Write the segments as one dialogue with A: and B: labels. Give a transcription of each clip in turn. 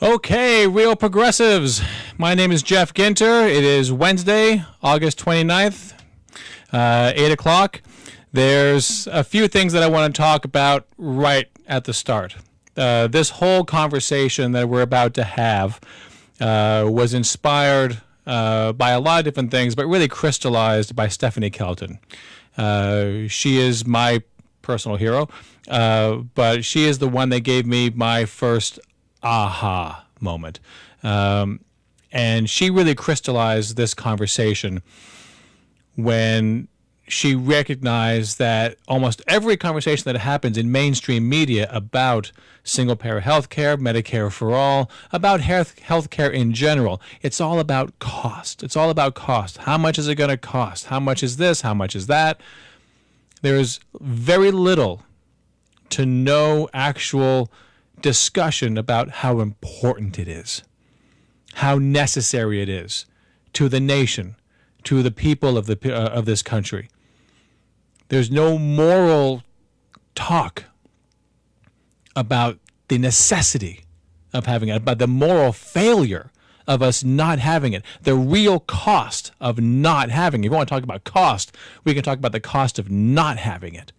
A: Okay, real progressives. My name is Geoff Ginter. It is Wednesday, August 29th, 8 o'clock. There's a few things that I want to talk about right at the start. This whole conversation that we're about to have was inspired by a lot of different things, but really crystallized by Stephanie Kelton. She is my personal hero, but she is the one that gave me my first aha moment. And she really crystallized this conversation when she recognized that almost every conversation that happens in mainstream media about single-payer health care, Medicare for All, about health care in general, it's all about cost. It's all about cost. How much is it going to cost? How much is this? How much is that? There's very little to no actual discussion about how important it is, how necessary it is to the nation, to the people of this country. There's no moral talk about the necessity of having it, about the moral failure of us not having it, the real cost of not having it. If you want to talk about cost, we can talk about the cost of not having it.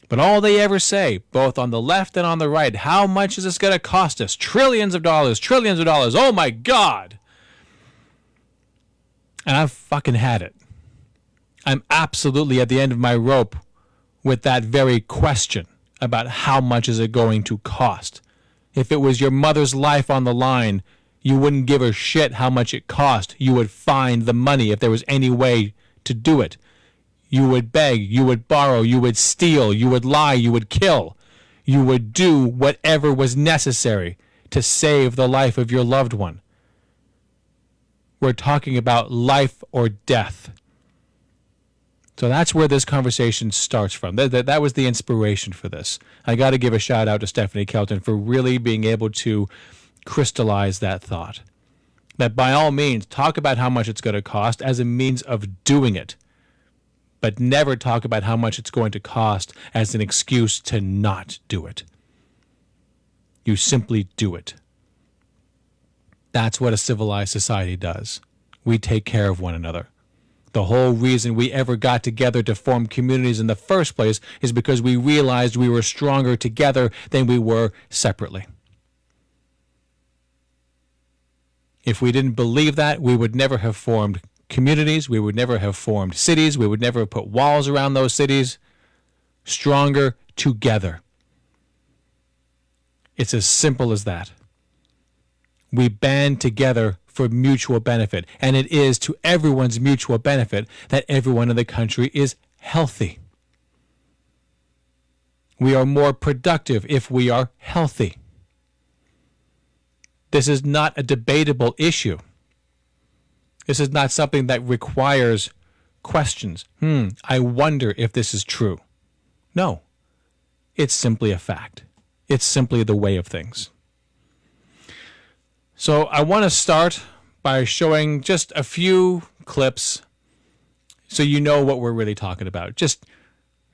A: But all they ever say, both on the left and on the right, how much is this going to cost us? Trillions of dollars, trillions of dollars. Oh my God. And I've fucking had it. I'm absolutely at the end of my rope with that very question about how much is it going to cost. If it was your mother's life on the line, you wouldn't give a shit how much it cost. You would find the money if there was any way to do it. You would beg, you would borrow, you would steal, you would lie, you would kill. You would do whatever was necessary to save the life of your loved one. We're talking about life or death. So that's where this conversation starts from. That was the inspiration for this. I got to give a shout out to Stephanie Kelton for really being able to crystallize that thought. That by all means, talk about how much it's going to cost as a means of doing it. But never talk about how much it's going to cost as an excuse to not do it. You simply do it. That's what a civilized society does. We take care of one another. The whole reason we ever got together to form communities in the first place is because we realized we were stronger together than we were separately. If we didn't believe that, we would never have formed communities, we would never have formed cities, we would never have put walls around those cities. Stronger together. It's as simple as that. We band together for mutual benefit, and it is to everyone's mutual benefit that everyone in the country is healthy. We are more productive if we are healthy. This is not a debatable issue. This is not something that requires questions. I wonder if this is true. No, it's simply a fact. It's simply the way of things. So I want to start by showing just a few clips so you know what we're really talking about. Just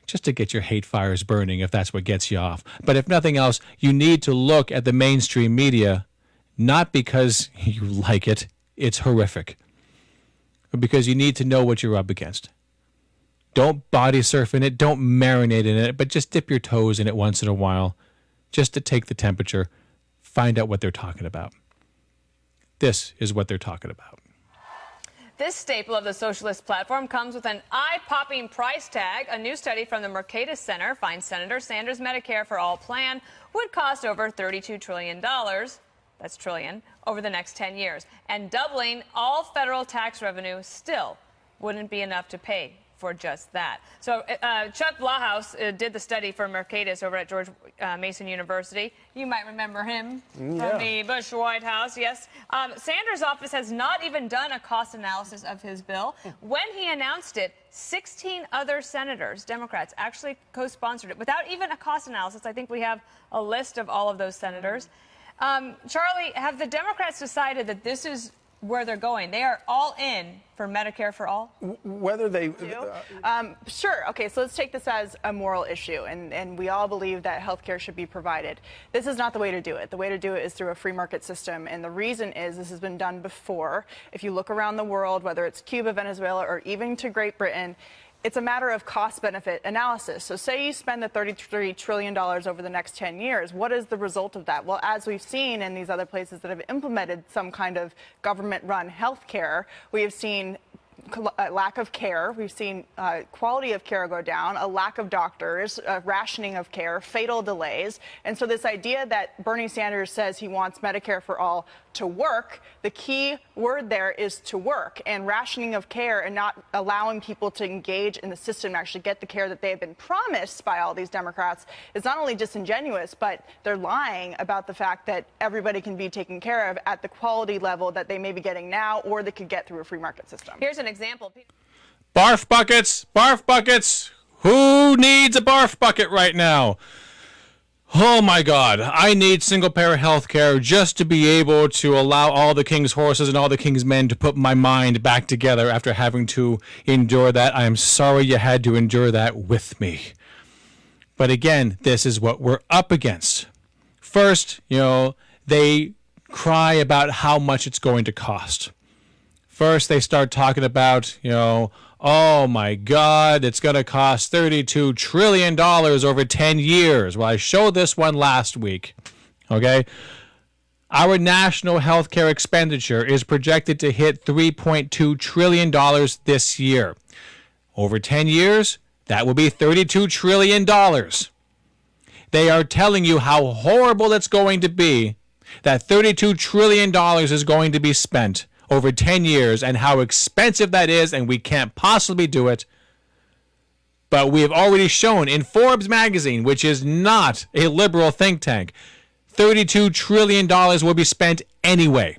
A: to get your hate fires burning if that's what gets you off. But if nothing else, you need to look at the mainstream media, not because you like it, it's horrific, but because you need to know what you're up against. Don't body surf in it, don't marinate in it, but just dip your toes in it once in a while, just to take the temperature, find out what they're talking about. This is what they're talking about.
B: This staple of the socialist platform comes with an eye-popping price tag. A new study from the Mercatus Center finds Senator Sanders' Medicare for All plan would cost over $32 trillion. That's trillion, over the next 10 years. And doubling all federal tax revenue still wouldn't be enough to pay for just that. So Chuck Blahhouse did the study for Mercatus over at George Mason University. You might remember him from the Bush White House, yes. Sanders' office has not even done a cost analysis of his bill. When he announced it, 16 other senators, Democrats, actually co-sponsored it without even a cost analysis. I think we have a list of all of those senators. Charlie, have the Democrats decided that this is where they're going. They are all in for Medicare for All.
C: Whether they
D: Sure. Okay, so let's take this as a moral issue, and we all believe that health care should be provided. This is not the way to do it. The way to do it is through a free market system, and the reason is this has been done before. If you look around the world, whether it's Cuba, Venezuela, or even to Great Britain, it's a matter of cost-benefit analysis. So say you spend the $33 trillion over the next 10 years. What is the result of that? Well, as we've seen in these other places that have implemented some kind of government-run health care, we have seen lack of care. We've seen quality of care go down, a lack of doctors, rationing of care, fatal delays. And so this idea that Bernie Sanders says he wants Medicare for all to work, the key word there is to work, and rationing of care and not allowing people to engage in the system and actually get the care that they have been promised by all these Democrats is not only disingenuous, but they're lying about the fact that everybody can be taken care of at the quality level that they may be getting now or they could get through a free market system.
B: Here's an example.
A: Barf buckets, barf buckets. Who needs a barf bucket right now? Oh my God, I need single-payer health care just to be able to allow all the king's horses and all the king's men to put my mind back together after having to endure that. I am sorry you had to endure that with me. But again, this is what we're up against. First, they cry about how much it's going to cost. First, they start talking about, oh my God, it's going to cost $32 trillion over 10 years. Well, I showed this one last week, okay? Our national healthcare expenditure is projected to hit $3.2 trillion this year. Over 10 years, that will be $32 trillion. They are telling you how horrible it's going to be, that $32 trillion is going to be spent over 10 years and how expensive that is, and we can't possibly do it. But we have already shown in Forbes magazine, which is not a liberal think tank, $32 trillion will be spent anyway.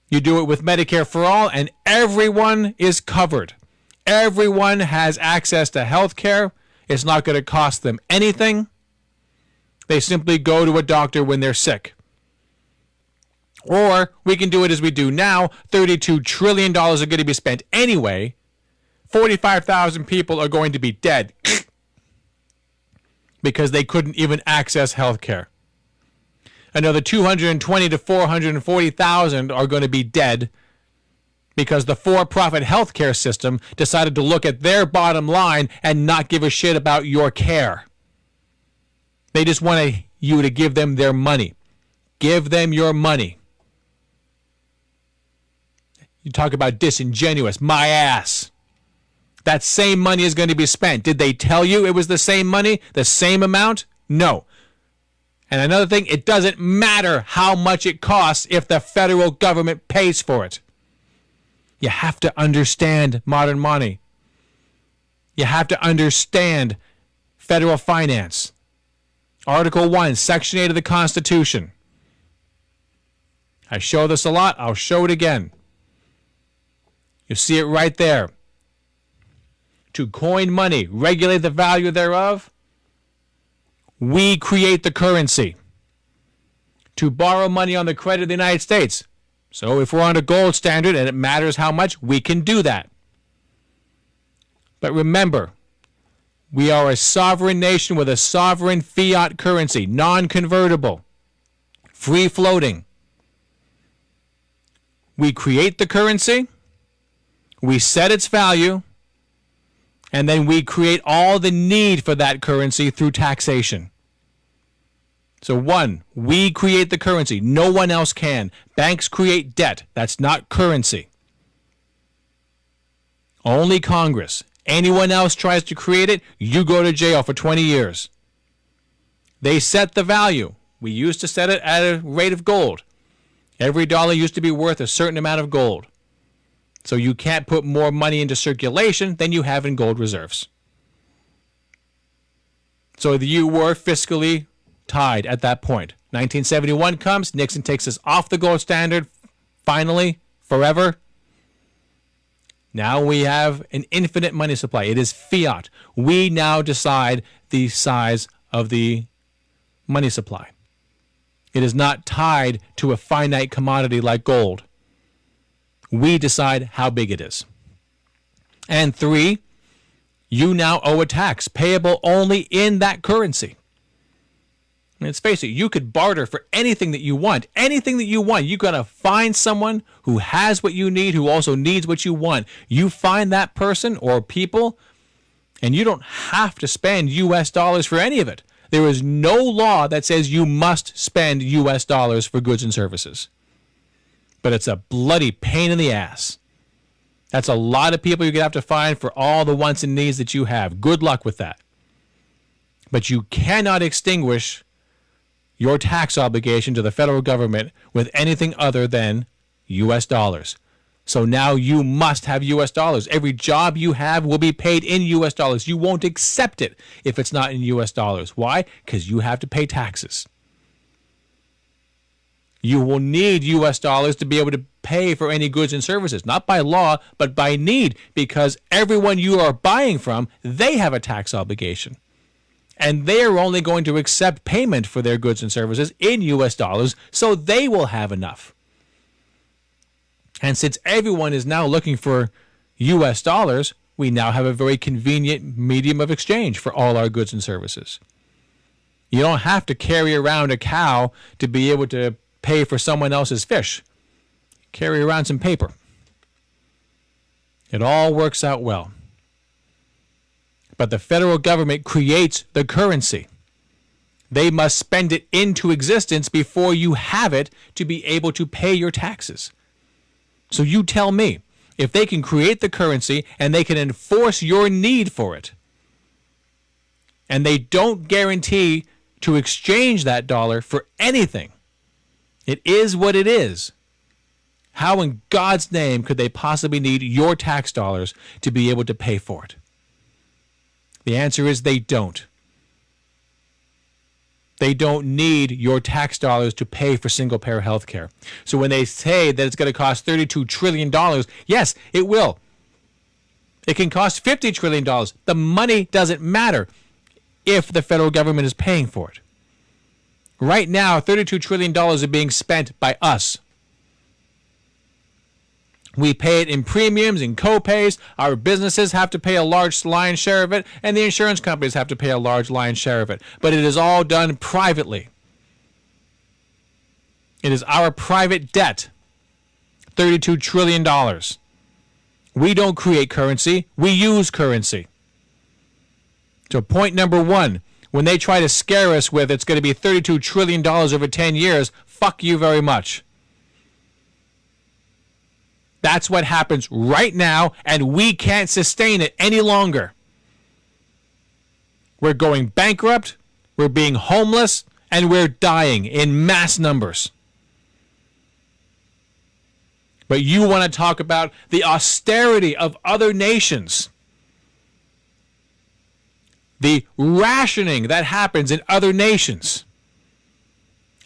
A: You do it with Medicare for All, and everyone is covered. Everyone has access to health care. It's not going to cost them anything. They simply go to a doctor when they're sick. Or we can do it as we do now. $32 trillion are going to be spent anyway. 45,000 people are going to be dead because they couldn't even access health care. Another 220 to 440,000 are going to be dead because the for-profit healthcare system decided to look at their bottom line and not give a shit about your care. They just want you to give them their money. Give them your money. You talk about disingenuous. My ass. That same money is going to be spent. Did they tell you it was the same money, the same amount? No. And another thing, it doesn't matter how much it costs if the federal government pays for it. You have to understand modern money. You have to understand federal finance. Article 1, Section 8 of the Constitution. I show this a lot. I'll show it again. You see it right there. To coin money, regulate the value thereof. We create the currency. To borrow money on the credit of the United States. So if we're on a gold standard and it matters how much, we can do that. But remember, we are a sovereign nation with a sovereign fiat currency, non-convertible, free-floating. We create the currency. We set its value, and then we create all the need for that currency through taxation. So one, we create the currency. No one else can. Banks create debt. That's not currency. Only Congress. Anyone else tries to create it, you go to jail for 20 years. They set the value. We used to set it at a rate of gold. Every dollar used to be worth a certain amount of gold. So you can't put more money into circulation than you have in gold reserves. So you were fiscally tied at that point. 1971 comes, Nixon takes us off the gold standard, finally, forever. Now we have an infinite money supply. It is fiat. We now decide the size of the money supply. It is not tied to a finite commodity like gold. We decide how big it is. And 3, you now owe a tax payable only in that currency. And let's face it, you could barter for anything that you want. Anything that you want. You got to find someone who has what you need, who also needs what you want. You find that person or people, and you don't have to spend U.S. dollars for any of it. There is no law that says you must spend U.S. dollars for goods and services. But it's a bloody pain in the ass. That's a lot of people you're going to have to find for all the wants and needs that you have. Good luck with that. But you cannot extinguish your tax obligation to the federal government with anything other than U.S. dollars. So now you must have U.S. dollars. Every job you have will be paid in U.S. dollars. You won't accept it if it's not in U.S. dollars. Why? Because you have to pay taxes. You will need U.S. dollars to be able to pay for any goods and services, not by law, but by need, because everyone you are buying from, they have a tax obligation. And they are only going to accept payment for their goods and services in U.S. dollars, so they will have enough. And since everyone is now looking for U.S. dollars, we now have a very convenient medium of exchange for all our goods and services. You don't have to carry around a cow to be able to pay for someone else's fish. Carry around some paper. It all works out well. But the federal government creates the currency. They must spend it into existence before you have it to be able to pay your taxes. So you tell me, if they can create the currency and they can enforce your need for it, and they don't guarantee to exchange that dollar for anything, it is what it is. How in God's name could they possibly need your tax dollars to be able to pay for it? The answer is they don't. They don't need your tax dollars to pay for single-payer health care. So when they say that it's going to cost $32 trillion, yes, it will. It can cost $50 trillion. The money doesn't matter if the federal government is paying for it. Right now, $32 trillion are being spent by us. We pay it in premiums, in co-pays. Our businesses have to pay a large lion's share of it, and the insurance companies have to pay a large lion's share of it. But it is all done privately. It is our private debt, $32 trillion. We don't create currency. We use currency. So point number 1, when they try to scare us with it's going to be $32 trillion over 10 years, fuck you very much. That's what happens right now, and we can't sustain it any longer. We're going bankrupt, we're being homeless, and we're dying in mass numbers. But you want to talk about the austerity of other nations, the rationing that happens in other nations.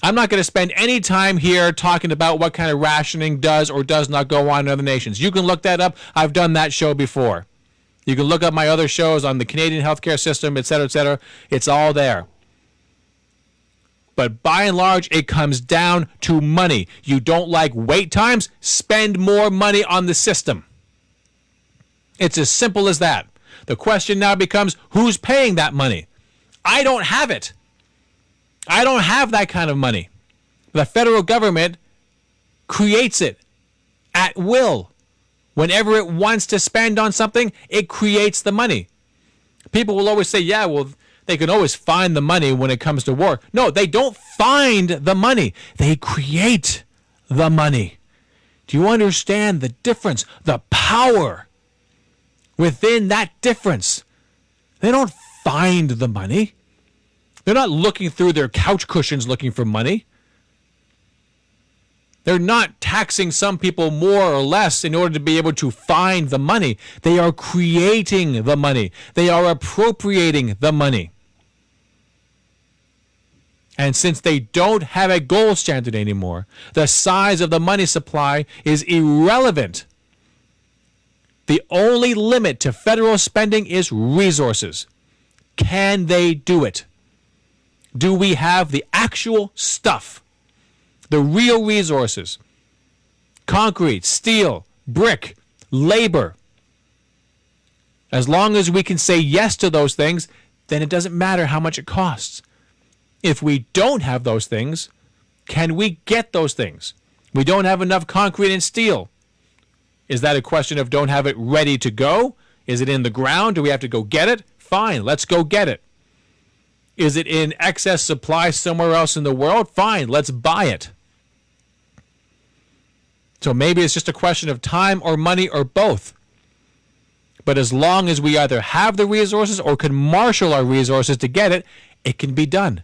A: I'm not going to spend any time here talking about what kind of rationing does or does not go on in other nations. You can look that up. I've done that show before. You can look up my other shows on the Canadian healthcare system, et cetera, et cetera. It's all there. But by and large, it comes down to money. You don't like wait times? Spend more money on the system. It's as simple as that. The question now becomes, who's paying that money? I don't have it. I don't have that kind of money. The federal government creates it at will. Whenever it wants to spend on something, it creates the money. People will always say, yeah, well, they can always find the money when it comes to war. No, they don't find the money. They create the money. Do you understand the difference, the power within that difference? They don't find the money. They're not looking through their couch cushions looking for money. They're not taxing some people more or less in order to be able to find the money. They are creating the money. They are appropriating the money. And since they don't have a gold standard anymore, the size of the money supply is irrelevant. The only limit to federal spending is resources. Can they do it? Do we have the actual stuff, the real resources, concrete, steel, brick, labor. As long as we can say yes to those things, then it doesn't matter how much it costs. If we don't have those things, can we get those things? We don't have enough concrete and steel. Is that a question of don't have it ready to go? Is it in the ground? Do we have to go get it? Fine, let's go get it. Is it in excess supply somewhere else in the world? Fine, let's buy it. So maybe it's just a question of time or money or both. But as long as we either have the resources or can marshal our resources to get it, it can be done.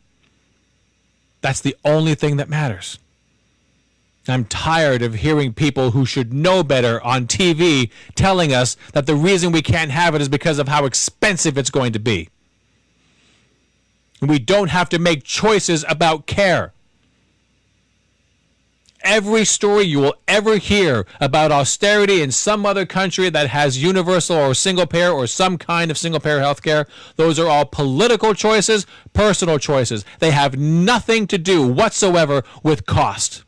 A: That's the only thing that matters. I'm tired of hearing people who should know better on TV telling us that the reason we can't have it is because of how expensive it's going to be. We don't have to make choices about care. Every story you will ever hear about austerity in some other country that has universal or single payer or some kind of single payer health care, those are all political choices, personal choices. They have nothing to do whatsoever with cost.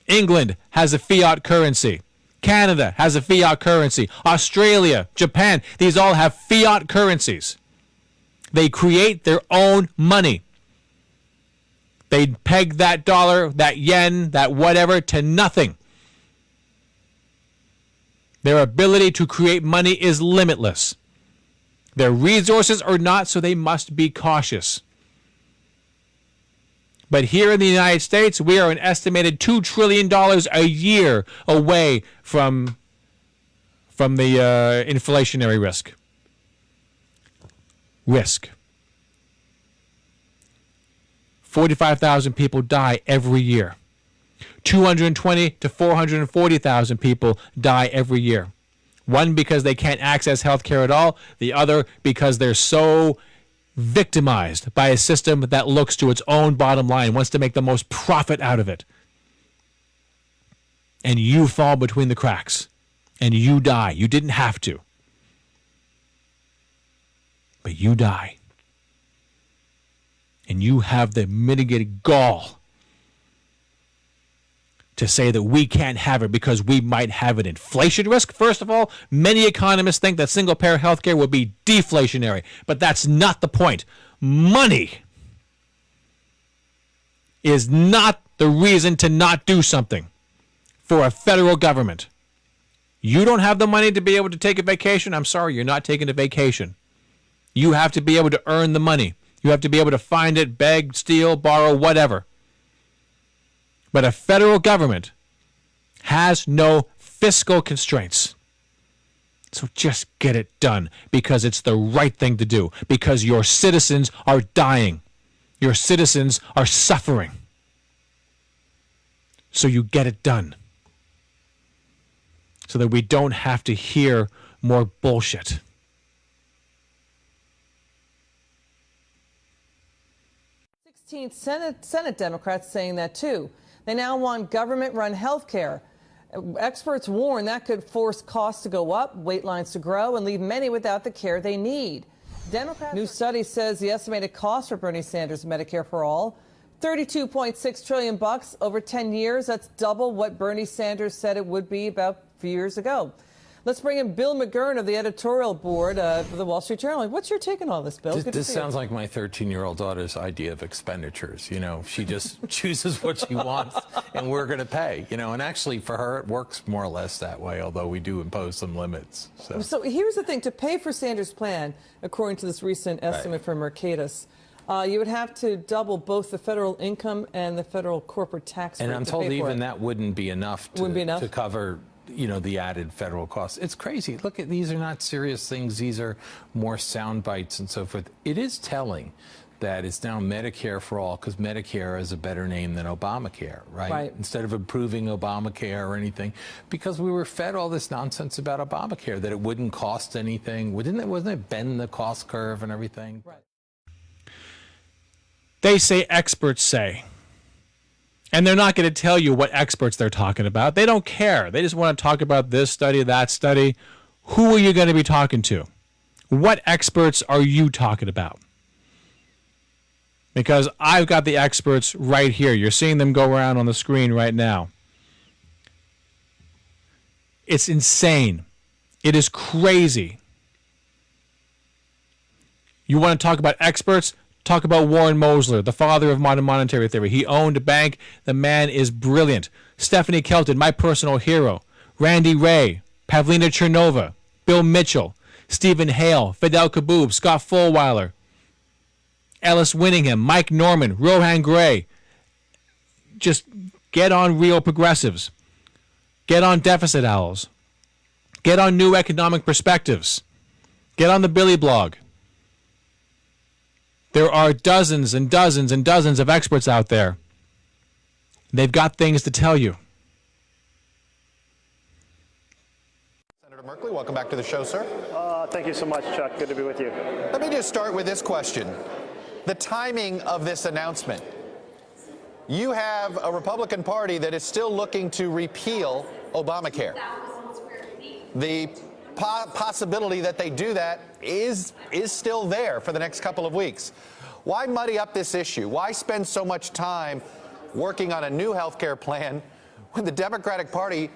A: England has a fiat currency. Canada has a fiat currency. Australia, Japan, these all have fiat currencies. They create their own money. They peg that dollar, that yen, that whatever to nothing. Their ability to create money is limitless. Their resources are not, so they must be cautious. But here in the United States, we are an estimated $2 trillion a year away from the inflationary risk. 45,000 people die every year. 220 to 440,000 people die every year. One because they can't access health care at all. The other because they're so victimized by a system that looks to its own bottom line, wants to make the most profit out of it. And you fall between the cracks. And you die. You didn't have to. But you die. And you have the mitigated gall to say that we can't have it because we might have an inflation risk. First of all, many economists think that single-payer health care will be deflationary, but that's not the point. Money is not the reason to not do something for a federal government. You don't have the money to be able to take a vacation? I'm sorry, you're not taking a vacation. You have to be able to earn the money. You have to be able to find it, beg, steal, borrow, whatever. But a federal government has no fiscal constraints. So just get it done because it's the right thing to do, because your citizens are dying. Your citizens are suffering. So you get it done so that we don't have to hear more bullshit.
C: Senate Democrats saying that too. They now want government-run health care. Experts warn that could force costs to go up, wait lines to grow, and leave many without the care they need. New study says the estimated cost for Bernie Sanders' Medicare for All, $32.6 trillion bucks over 10 years. That's double what Bernie Sanders said it would be about a few years ago. Let's bring in Bill McGurn of the editorial board of the Wall Street Journal. What's your take on all this, Bill?
E: This sounds like my 13-year-old daughter's idea of expenditures. You know, she just chooses what she wants, and we're going to pay. You know, and actually for her, it works more or less that way, although we do impose some limits.
C: So here's the thing. To pay for Sanders' plan, according to this recent estimate from Mercatus, you would have to double both the federal income and the federal corporate tax rate.
E: And I'm told even that wouldn't be enough to cover, you know, the added federal costs. It's crazy. Look, these are not serious things. These are more sound bites and so forth. It is telling that it's now Medicare for All because Medicare is a better name than Obamacare, right? Instead of approving Obamacare or anything, because we were fed all this nonsense about Obamacare, that it wouldn't cost anything. Wasn't it bend the cost curve and everything?
C: Right.
A: They say experts say. And they're not going to tell you what experts they're talking about. They don't care. They just want to talk about this study, that study. Who are you going to be talking to? What experts are you talking about? Because I've got the experts right here. You're seeing them go around on the screen right now. It's insane. It is crazy. You want to talk about experts? Talk about Warren Mosler, the father of modern monetary theory. He owned a bank. The man is brilliant. Stephanie Kelton, my personal hero. Randy Ray, Pavlina Chernova, Bill Mitchell, Stephen Hale, Fidel Kaboub, Scott Fulwiler, Ellis Winningham, Mike Norman, Rohan Gray. Just get on real progressives. Get on deficit owls. Get on new economic perspectives. Get on the Billy blog. There are dozens and dozens and dozens of experts out there. They've got things to tell you.
F: Senator Merkley, welcome back to the show, sir.
G: Thank you so much, Chuck. Good to be with you.
F: Let me just start with this question. The timing of this announcement. You have a Republican Party that is still looking to repeal Obamacare. The possibility that they do that is still there for the next couple of weeks. Why muddy up this issue? Why spend so much time working on a new health care plan when the Democratic Party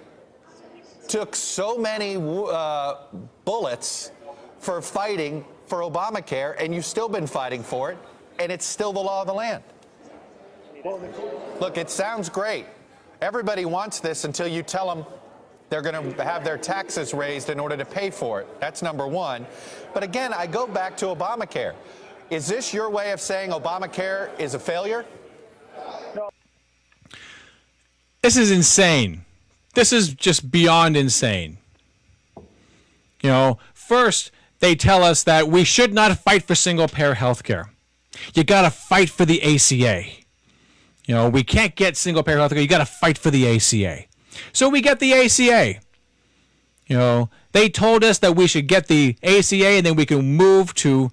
F: took so many bullets for fighting for Obamacare, and you've still been fighting for it, and it's still the law of the land? Look, it sounds great. Everybody wants this until you tell them they're going to have their taxes raised in order to pay for it. That's number one. But again, I go back to Obamacare. Is this your way of saying Obamacare is a failure?
G: No.
A: This is insane. This is just beyond insane. You know, first, they tell us that we should not fight for single-payer health care. You got to fight for the ACA. You know, we can't get single-payer health care. You got to fight for the ACA. So we get the ACA. You know, they told us that we should get the ACA and then we can move to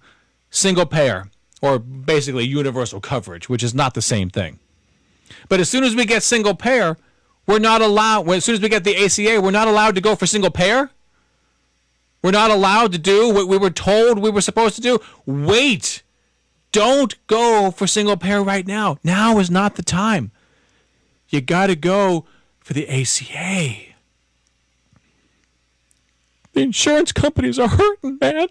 A: single payer, or basically universal coverage, which is not the same thing. But as soon as we get single payer, we're not allowed, as soon as we get the ACA, we're not allowed to go for single payer. We're not allowed to do what we were told we were supposed to do. Wait. Don't go for single payer right now. Now is not the time. You got to go for the ACA. The insurance companies are hurting, man.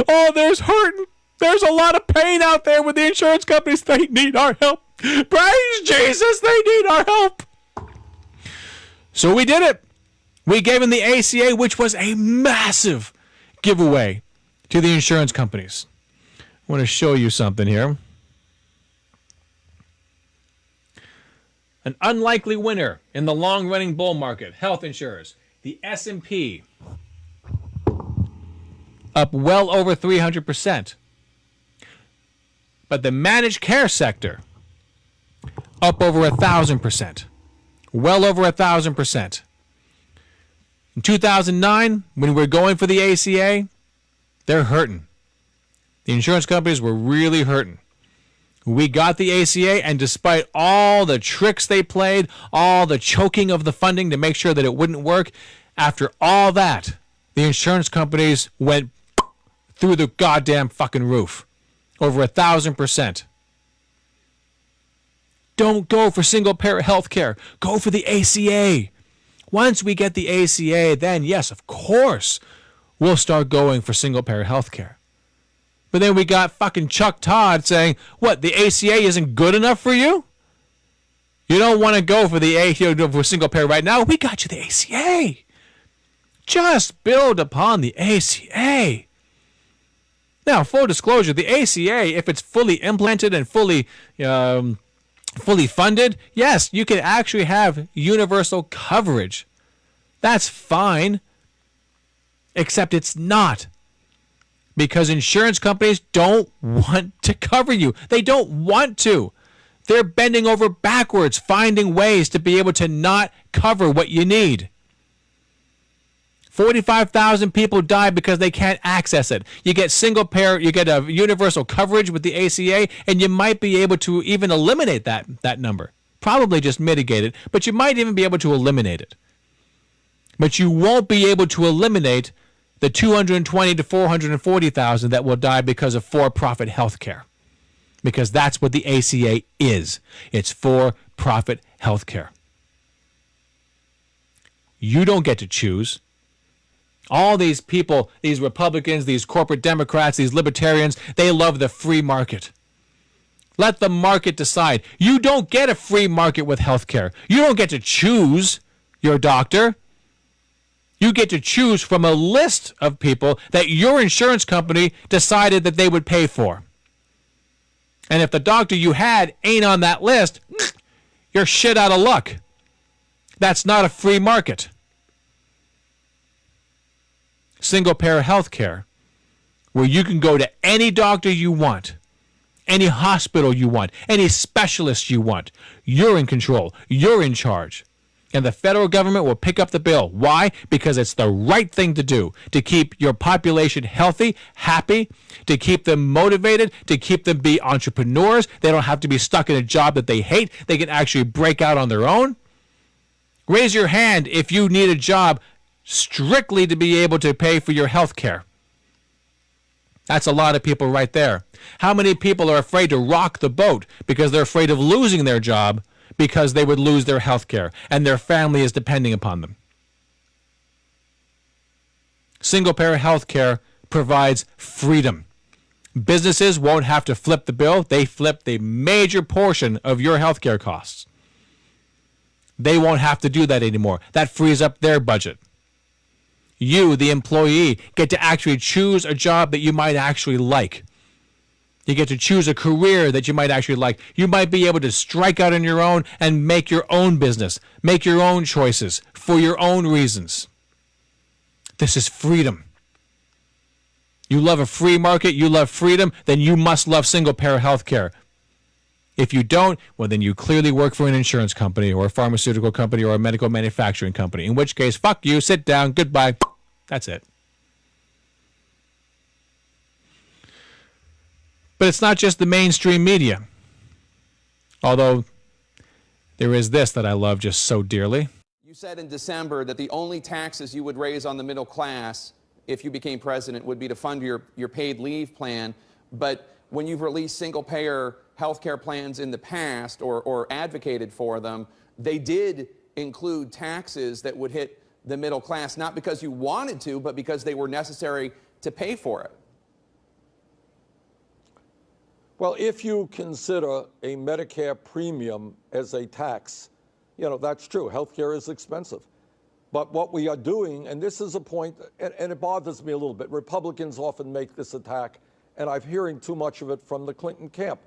A: Oh, there's hurting. There's a lot of pain out there with the insurance companies. They need our help. Praise Jesus, they need our help. So we did it. We gave them the ACA, which was a massive giveaway to the insurance companies. I want to show you something here. An unlikely winner in the long-running bull market, health insurers. The S&P up well over 300%. But the managed care sector up over 1,000%. Well over 1,000%. In 2009, when we were going for the ACA, they're hurting. The insurance companies were really hurting. We got the ACA, and despite all the tricks they played, all the choking of the funding to make sure that it wouldn't work, after all that, the insurance companies went through the goddamn fucking roof. Over 1,000%. Don't go for single-payer health care. Go for the ACA. Once we get the ACA, then yes, of course, we'll start going for single-payer health care. But then we got fucking Chuck Todd saying, what, the ACA isn't good enough for you? You don't want to go for the ACA for single payer right now? We got you the ACA. Just build upon the ACA. Now, full disclosure, the ACA, if it's fully implemented and fully funded, yes, you can actually have universal coverage. That's fine. Except it's not. Because insurance companies don't want to cover you. They don't want to. They're bending over backwards, finding ways to be able to not cover what you need. 45,000 people die because they can't access it. You get single payer, you get a universal coverage with the ACA, and you might be able to even eliminate that number. Probably just mitigate it, but you might even be able to eliminate it. But you won't be able to eliminate the 220 to 440,000 that will die because of for-profit health care. Because that's what the ACA is. It's for-profit health care. You don't get to choose. All these people, these Republicans, these corporate Democrats, these libertarians, they love the free market. Let the market decide. You don't get a free market with healthcare. You don't get to choose your doctor. You get to choose from a list of people that your insurance company decided that they would pay for. And if the doctor you had ain't on that list, you're shit out of luck. That's not a free market. Single payer health care, where you can go to any doctor you want, any hospital you want, any specialist you want. You're in control. You're in charge. And the federal government will pick up the bill. Why? Because it's the right thing to do, to keep your population healthy, happy, to keep them motivated, to keep them be entrepreneurs. They don't have to be stuck in a job that they hate. They can actually break out on their own. Raise your hand if you need a job strictly to be able to pay for your health care. That's a lot of people right there. How many people are afraid to rock the boat because they're afraid of losing their job because they would lose their health care and their family is depending upon them? Single payer health care provides freedom. Businesses won't have to flip the bill. They flip the major portion of your health care costs. They won't have to do that anymore. That frees up their budget. You, the employee, get to actually choose a job that you might actually like. You get to choose a career that you might actually like. You might be able to strike out on your own and make your own business, make your own choices for your own reasons. This is freedom. You love a free market, you love freedom, then you must love single-payer health care. If you don't, well, then you clearly work for an insurance company or a pharmaceutical company or a medical manufacturing company, in which case, fuck you, sit down, goodbye. That's it. But it's not just the mainstream media. Although there is this that I love just so dearly.
H: You said in December that the only taxes you would raise on the middle class if you became president would be to fund your paid leave plan. But when you've released single-payer health care plans in the past or advocated for them, they did include taxes that would hit the middle class, not because you wanted to, but because they were necessary to pay for it.
I: Well, if you consider a Medicare premium as a tax, that's true. Healthcare is expensive. But what we are doing, and this is a point, and it bothers me a little bit, Republicans often make this attack, and I'm hearing too much of it from the Clinton camp.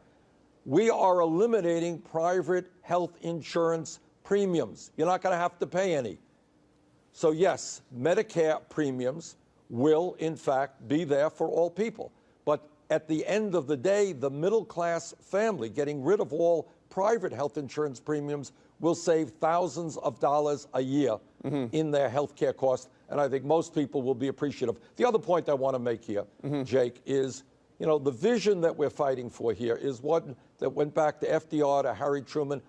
I: We are eliminating private health insurance premiums. You're not going to have to pay any. So yes, Medicare premiums will, in fact, be there for all people. But at the end of the day, the middle-class family, getting rid of all private health insurance premiums, will save thousands of dollars a year in their health care costs, and I think most people will be appreciative. The other point I want to make here, Jake, is the vision that we're fighting for here is one that went back to FDR, to Harry Truman.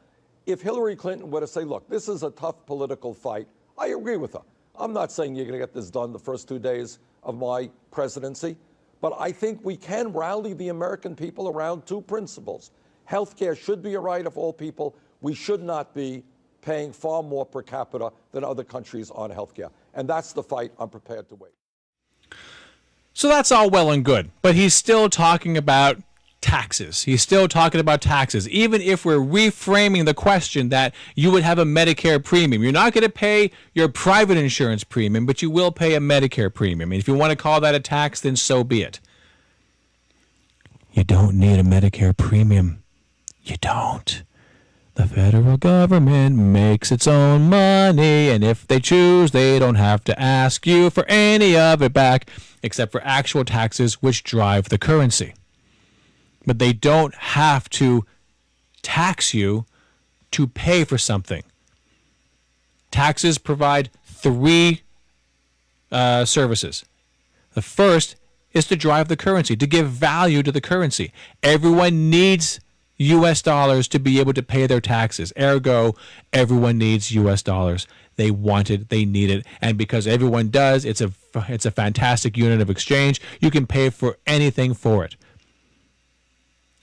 I: If Hillary Clinton were to say, look, this is a tough political fight, I agree with her. I'm not saying you're going to get this done the first 2 days of my presidency, but I think we can rally the American people around two principles. Healthcare should be a right of all people. We should not be paying far more per capita than other countries on healthcare. And that's the fight I'm prepared to wage.
A: So that's all well and good, but he's still talking about taxes. He's still talking about taxes. Even if we're reframing the question that you would have a Medicare premium, you're not going to pay your private insurance premium, but you will pay a Medicare premium. And if you want to call that a tax, then so be it. You don't need a Medicare premium. You don't. The federal government makes its own money, and if they choose, they don't have to ask you for any of it back, except for actual taxes, which drive the currency. But they don't have to tax you to pay for something. Taxes provide three services. The first is to drive the currency, to give value to the currency. Everyone needs U.S. dollars to be able to pay their taxes. Ergo, everyone needs U.S. dollars. They want it, they need it, and because everyone does, it's a fantastic unit of exchange. You can pay for anything for it.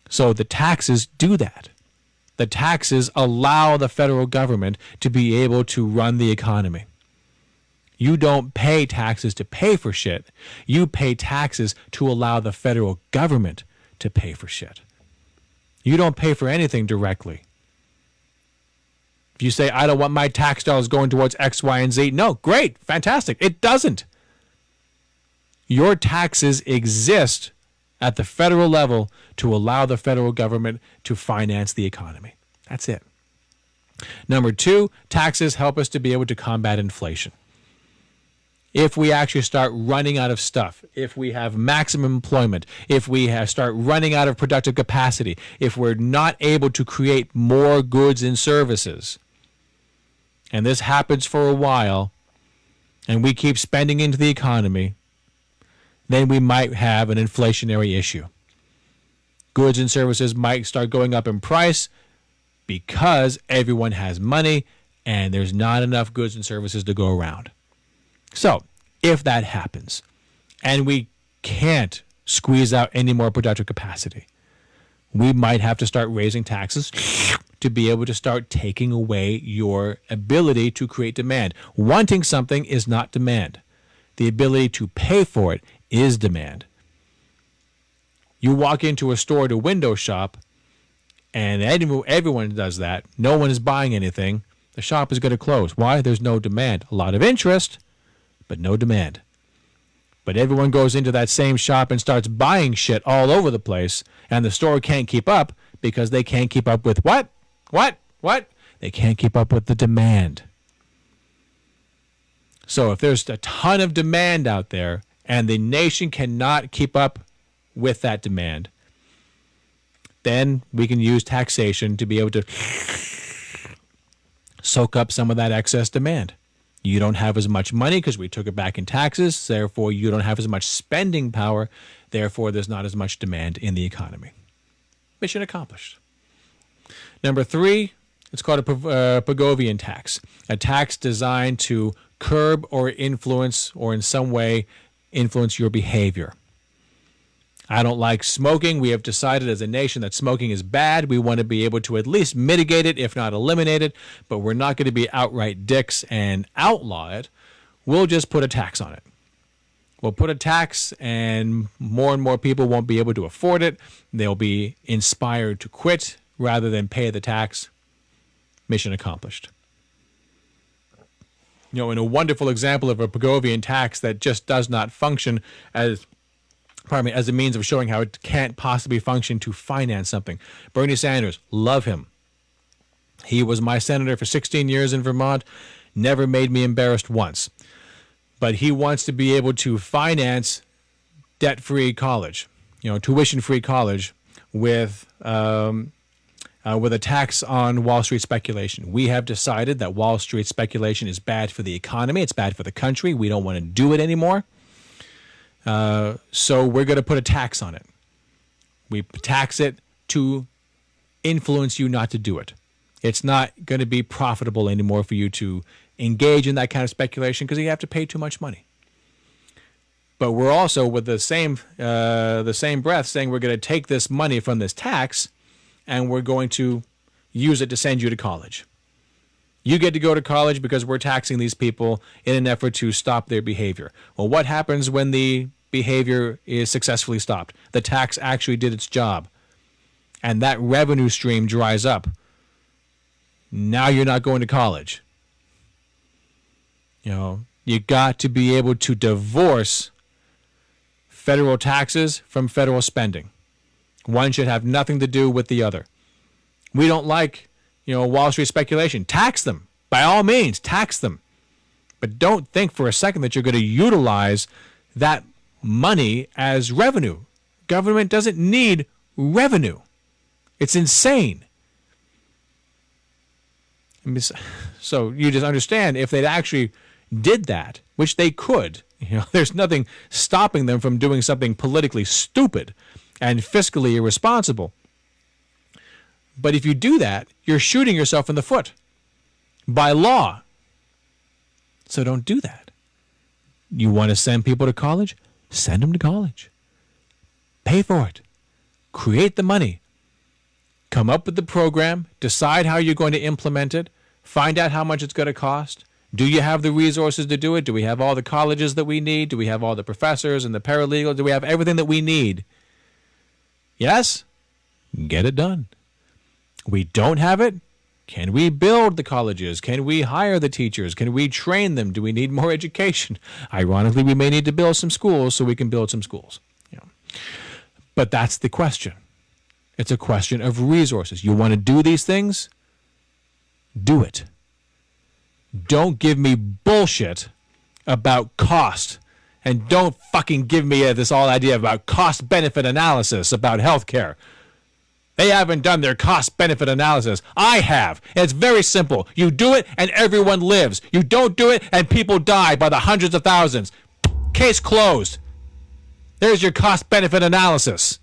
A: So the taxes do that. The taxes allow the federal government to be able to run the economy. You don't pay taxes to pay for shit. You pay taxes to allow the federal government to pay for shit. You don't pay for anything directly. If you say, I don't want my tax dollars going towards X, Y, and Z, no, great, fantastic. It doesn't. Your taxes exist at the federal level to allow the federal government to finance the economy. That's it. Number two, taxes help us to be able to combat inflation. If we actually start running out of stuff, if we have maximum employment, if we start running out of productive capacity, if we're not able to create more goods and services, and this happens for a while, and we keep spending into the economy, then we might have an inflationary issue. Goods and services might start going up in price because everyone has money and there's not enough goods and services to go around. So, if that happens, and we can't squeeze out any more productive capacity, we might have to start raising taxes to be able to start taking away your ability to create demand. Wanting something is not demand. The ability to pay for it is demand. You walk into a store to window shop, and everyone does that. No one is buying anything. The shop is going to close. Why? There's no demand. A lot of interest, but no demand. But everyone goes into that same shop and starts buying shit all over the place, and the store can't keep up because they can't keep up with what? What? They can't keep up with the demand. So if there's a ton of demand out there and the nation cannot keep up with that demand, then we can use taxation to be able to soak up some of that excess demand. You don't have as much money because we took it back in taxes. Therefore, you don't have as much spending power. Therefore, there's not as much demand in the economy. Mission accomplished. Number three, it's called a Pigovian tax, a tax designed to curb or influence or in some way influence your behavior. I don't like smoking. We have decided as a nation that smoking is bad. We want to be able to at least mitigate it, if not eliminate it, but we're not going to be outright dicks and outlaw it. We'll just put a tax on it. We'll put a tax and more people won't be able to afford it. They'll be inspired to quit rather than pay the tax. Mission accomplished. You know, in a wonderful example of a Pigovian tax that just does not function as a means of showing how it can't possibly function to finance something. Bernie Sanders, love him. He was my senator for 16 years in Vermont, never made me embarrassed once. But he wants to be able to finance debt-free college, tuition-free college with a tax on Wall Street speculation. We have decided that Wall Street speculation is bad for the economy. It's bad for the country. We don't want to do it anymore. So we're going to put a tax on it. We tax it to influence you not to do it. It's not going to be profitable anymore for you to engage in that kind of speculation because you have to pay too much money. But we're also, with the same breath, saying we're going to take this money from this tax and we're going to use it to send you to college. You get to go to college because we're taxing these people in an effort to stop their behavior. Well, what happens when the behavior is successfully stopped? The tax actually did its job, and that revenue stream dries up. Now you're not going to college. You got to be able to divorce federal taxes from federal spending. One should have nothing to do with the other. We don't like Wall Street speculation. Tax them. By all means, tax them. But don't think for a second that you're going to utilize that money as revenue. Government doesn't need revenue. It's insane. So you just understand, if they actually did that, which they could, there's nothing stopping them from doing something politically stupid and fiscally irresponsible. But if you do that, you're shooting yourself in the foot by law. So don't do that. You want to send people to college? Send them to college. Pay for it. Create the money. Come up with the program. Decide how you're going to implement it. Find out how much it's going to cost. Do you have the resources to do it? Do we have all the colleges that we need? Do we have all the professors and the paralegals? Do we have everything that we need? Yes? Get it done. We don't have it? Can we build the colleges? Can we hire the teachers? Can we train them? Do we need more education? Ironically, we may need to build some schools so we can build some schools. But that's the question. It's a question of resources. You want to do these things? Do it. Don't give me bullshit about cost. And don't fucking give me this all idea about cost-benefit analysis about healthcare. They haven't done their cost-benefit analysis. I have. And it's very simple. You do it and everyone lives. You don't do it and people die by the hundreds of thousands. Case closed. There's your cost-benefit analysis.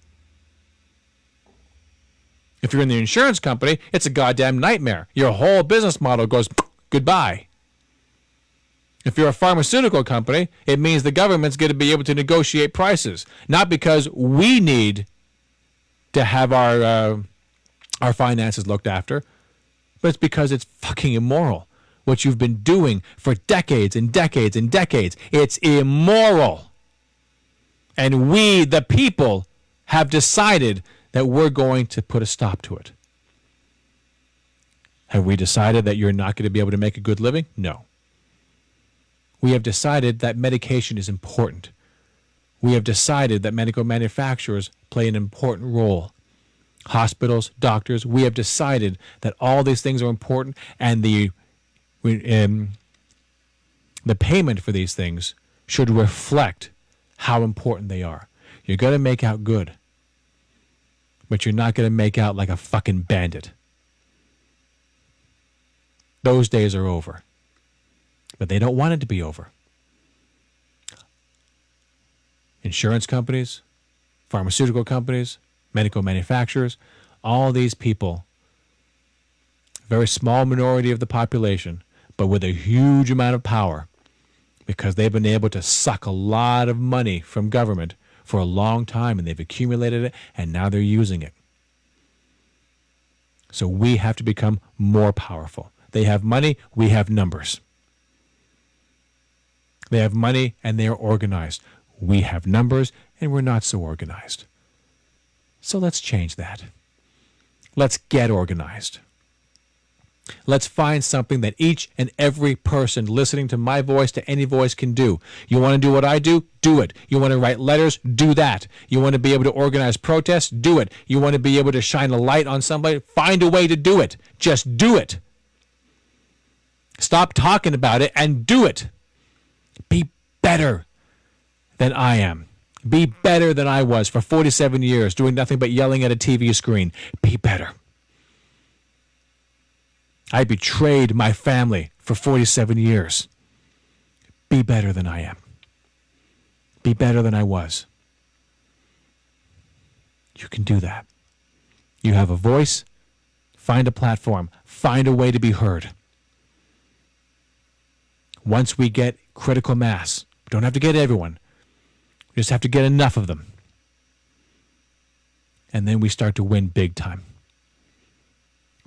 A: If you're in the insurance company, it's a goddamn nightmare. Your whole business model goes goodbye. If you're a pharmaceutical company, it means the government's going to be able to negotiate prices. Not because we need to have our finances looked after, but it's because it's fucking immoral. What you've been doing for decades and decades and decades, it's immoral. And we, the people, have decided that we're going to put a stop to it. Have we decided that you're not going to be able to make a good living? No. We have decided that medication is important. We have decided that medical manufacturers play an important role. Hospitals, doctors, we have decided that all these things are important, and the payment for these things should reflect how important they are. You're going to make out good, but you're not going to make out like a fucking bandit. Those days are over. But they don't want it to be over. Insurance companies, pharmaceutical companies, medical manufacturers, all these people, a very small minority of the population, but with a huge amount of power, because they've been able to suck a lot of money from government for a long time, and they've accumulated it, and now they're using it. So we have to become more powerful. They have money, we have numbers. They have money and they are organized. We have numbers and we're not so organized. So let's change that. Let's get organized. Let's find something that each and every person listening to my voice, to any voice, can do. You want to do what I do? Do it. You want to write letters? Do that. You want to be able to organize protests? Do it. You want to be able to shine a light on somebody? Find a way to do it. Just do it. Stop talking about it and do it. Be better than I am. Be better than I was for 47 years, doing nothing but yelling at a TV screen. Be better. I betrayed my family for 47 years. Be better than I am. Be better than I was. You can do that. You have a voice. Find a platform. Find a way to be heard. Once we get critical mass, we don't have to get everyone. We just have to get enough of them. And then we start to win big time.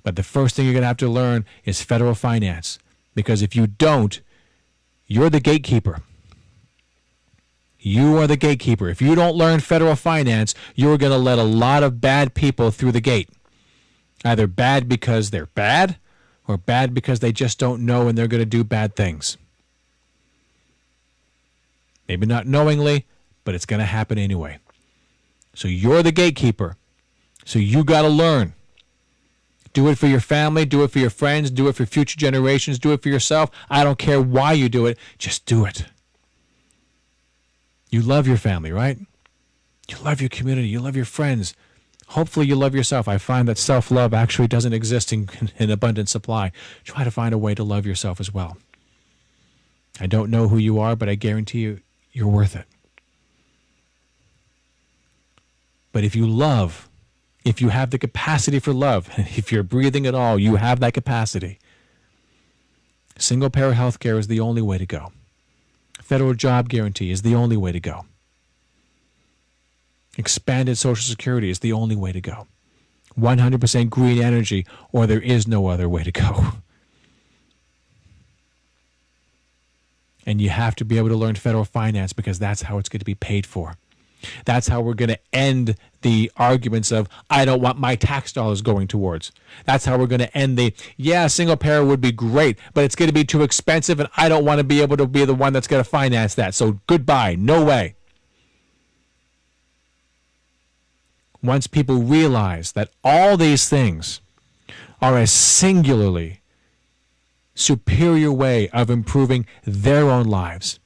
A: But the first thing you're going to have to learn is federal finance. Because if you don't, you're the gatekeeper. You are the gatekeeper. If you don't learn federal finance, you're going to let a lot of bad people through the gate. Either bad because they're bad, or bad because they just don't know and they're going to do bad things. Maybe not knowingly, but it's going to happen anyway. So you're the gatekeeper. So you got to learn. Do it for your family. Do it for your friends. Do it for future generations. Do it for yourself. I don't care why you do it. Just do it. You love your family, right? You love your community. You love your friends. Hopefully you love yourself. I find that self-love actually doesn't exist in abundant supply. Try to find a way to love yourself as well. I don't know who you are, but I guarantee you, you're worth it. But if you love, if you have the capacity for love, if you're breathing at all, you have that capacity. Single-payer health care is the only way to go. Federal job guarantee is the only way to go. Expanded Social Security is the only way to go. 100% green energy, or there is no other way to go. And you have to be able to learn federal finance because that's how it's going to be paid for. That's how we're going to end the arguments of, I don't want my tax dollars going towards. That's how we're going to end the, yeah, single payer would be great, but it's going to be too expensive and I don't want to be able to be the one that's going to finance that. So goodbye, no way. Once people realize that all these things are a singularly superior way of improving their own lives,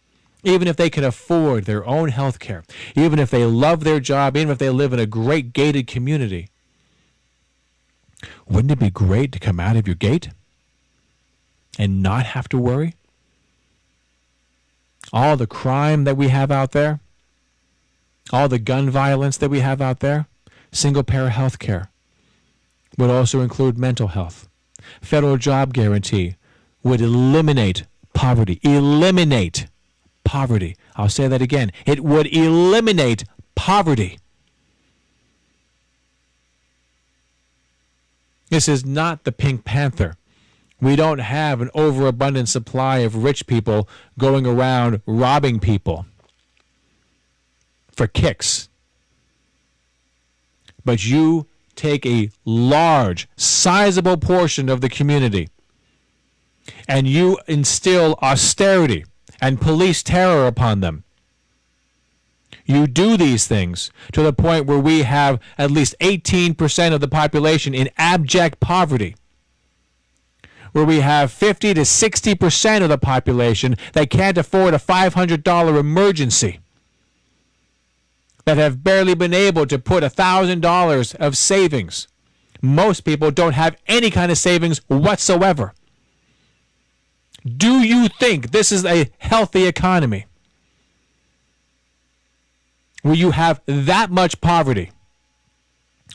A: even if they can afford their own health care, even if they love their job, even if they live in a great gated community, wouldn't it be great to come out of your gate and not have to worry? All the crime that we have out there, all the gun violence that we have out there, single-payer health care would also include mental health. Federal job guarantee would eliminate poverty. Eliminate poverty. I'll say that again. It would eliminate poverty. This is not the Pink Panther. We don't have an overabundant supply of rich people going around robbing people for kicks. But you take a large, sizable portion of the community and you instill austerity and police terror upon them. You do these things to the point where we have at least 18% of the population in abject poverty, where we have 50 to 60% of the population that can't afford a $500 emergency, that have barely been able to put $1,000 of savings. Most people don't have any kind of savings whatsoever. Do you think this is a healthy economy where you have that much poverty,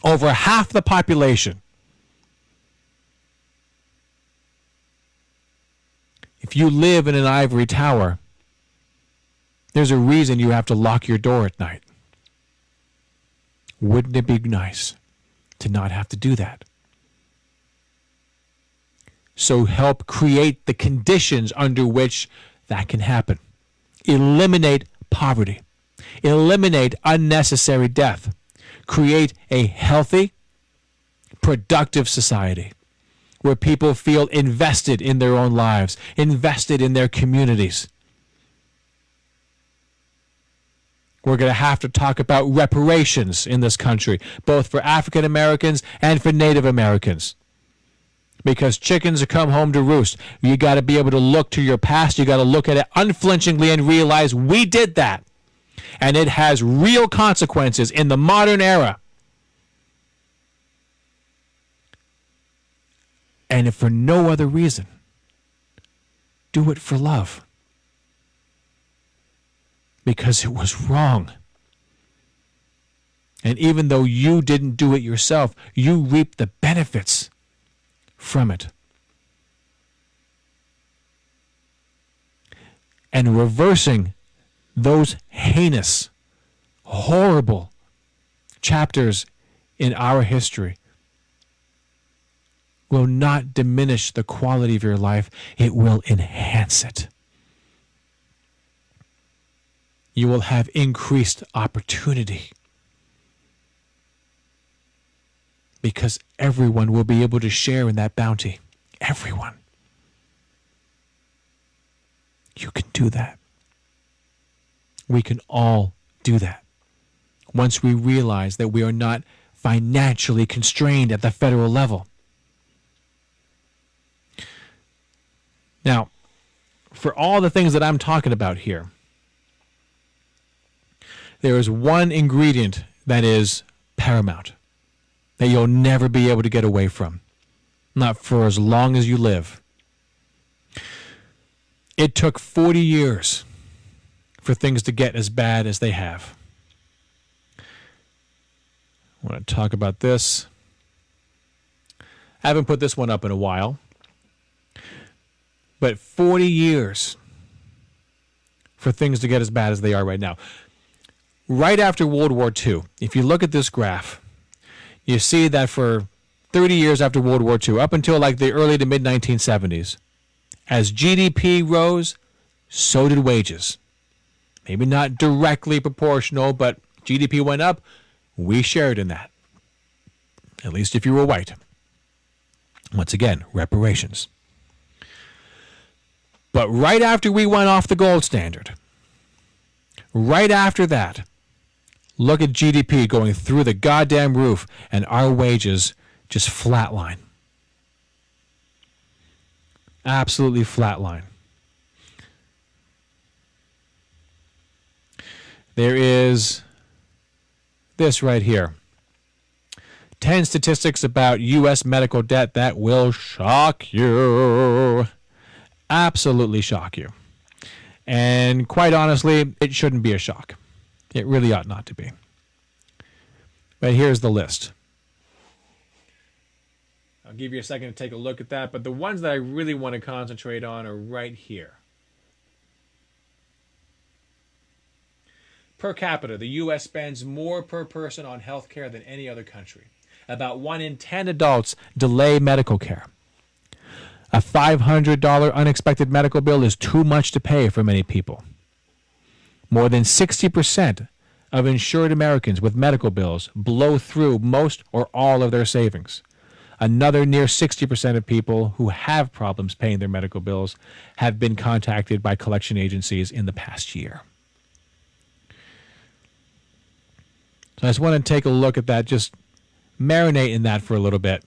A: over half the population? If you live in an ivory tower, there's a reason you have to lock your door at night. Wouldn't it be nice to not have to do that? So help create the conditions under which that can happen. Eliminate poverty. Eliminate unnecessary death. Create a healthy, productive society where people feel invested in their own lives, invested in their communities. We're going to have to talk about reparations in this country, both for African Americans and for Native Americans. Because chickens come home to roost. You got to be able to look to your past. You got to look at it unflinchingly and realize we did that. And it has real consequences in the modern era. And if for no other reason, do it for love. Because it was wrong. And even though you didn't do it yourself, you reap the benefits from it. And reversing those heinous, horrible chapters in our history will not diminish the quality of your life. It will enhance it. You will have increased opportunity because everyone will be able to share in that bounty. Everyone. You can do that. We can all do that once we realize that we are not financially constrained at the federal level. Now, for all the things that I'm talking about here, there is one ingredient that is paramount, that you'll never be able to get away from, not for as long as you live. It took 40 years for things to get as bad as they have. I want to talk about this. I haven't put this one up in a while, but 40 years for things to get as bad as they are right now. Right after World War II, if you look at this graph, you see that for 30 years after World War II, up until like the early to mid-1970s, as GDP rose, so did wages. Maybe not directly proportional, but GDP went up. We shared in that. At least if you were white. Once again, reparations. But right after we went off the gold standard, right after that, look at GDP going through the goddamn roof and our wages just flatline. Absolutely flatline. There is this right here. 10 statistics about U.S. medical debt that will shock you. Absolutely shock you. And quite honestly, it shouldn't be a shock. It really ought not to be. But here's the list. I'll give you a second to take a look at that, but the ones that I really want to concentrate on are right here. Per capita, the U.S. spends more per person on health care than any other country. About 1 in 10 adults delay medical care. A $500 unexpected medical bill is too much to pay for many people. More than 60% of insured Americans with medical bills blow through most or all of their savings. Another near 60% of people who have problems paying their medical bills have been contacted by collection agencies in the past year. So I just want to take a look at that, just marinate in that for a little bit,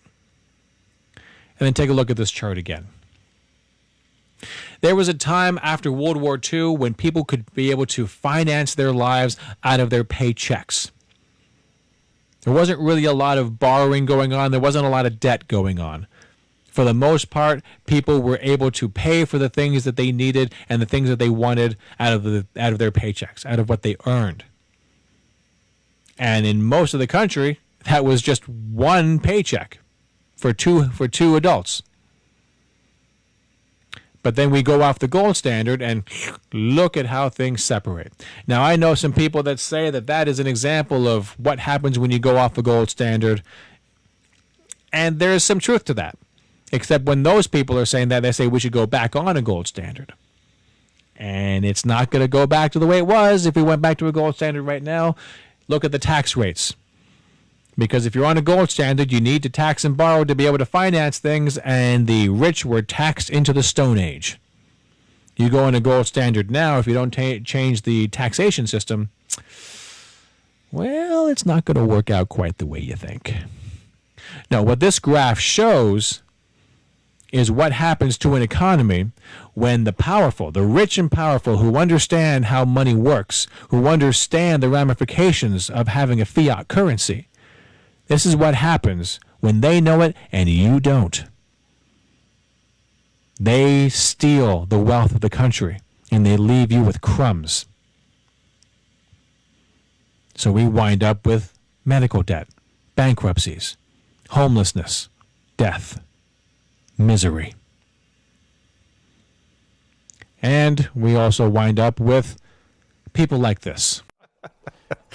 A: and then take a look at this chart again. There was a time after World War II when people could be able to finance their lives out of their paychecks. There wasn't really a lot of borrowing going on. There wasn't a lot of debt going on. For the most part, people were able to pay for the things that they needed and the things that they wanted out of their paychecks, out of what they earned. And in most of the country, that was just one paycheck for two adults. But then we go off the gold standard and look at how things separate. Now, I know some people that say that that is an example of what happens when you go off the gold standard. And there is some truth to that. Except when those people are saying that, they say we should go back on a gold standard. And it's not going to go back to the way it was if we went back to a gold standard right now. Look at the tax rates. Because if you're on a gold standard, you need to tax and borrow to be able to finance things, and the rich were taxed into the Stone Age. You go on a gold standard now, if you don't change the taxation system, well, it's not going to work out quite the way you think. Now, what this graph shows is what happens to an economy when the powerful, the rich and powerful who understand how money works, who understand the ramifications of having a fiat currency, this is what happens when they know it and you don't. They steal the wealth of the country and they leave you with crumbs. So we wind up with medical debt, bankruptcies, homelessness, death, misery. And we also wind up with people like this.